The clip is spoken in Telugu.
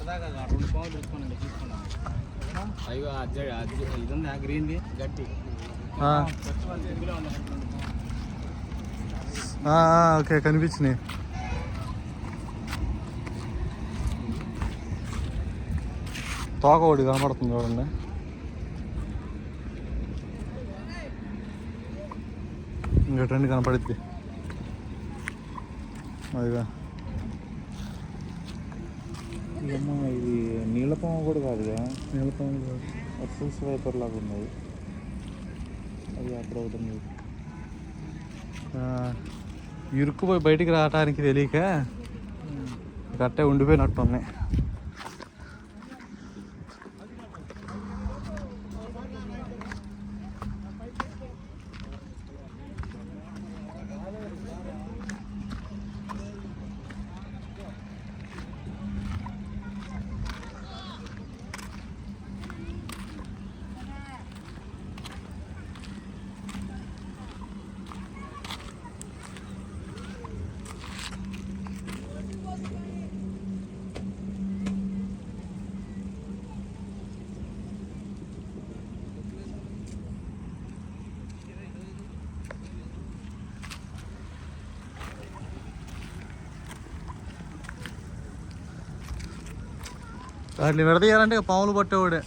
సరదాగా 2 పావులు తీసుకోండి తీసుకున్నాం. అయ్యో ఇది ఉంది గ్రీన్ది గట్టి. ఓకే కనిపించినాయి. తోక ఒకటి కనపడుతుంది చూడండి. ఇంకా 2 కనపడుద్ది. అదిగా ఏమో ఇది నీళ్ళపాము కూడా కాదుగా. నీళ్ళపాము ఫుల్ స్వైపర్ లాగా ఉన్నది అది అక్కడ అవుతుంది. ఇరుక్కుపోయి బయటికి రావడానికి తెలియక గట్టే ఉండిపోయినట్టున్నాయి. వాటిని విడదీయాలంటే పాములు పట్టేవాడే.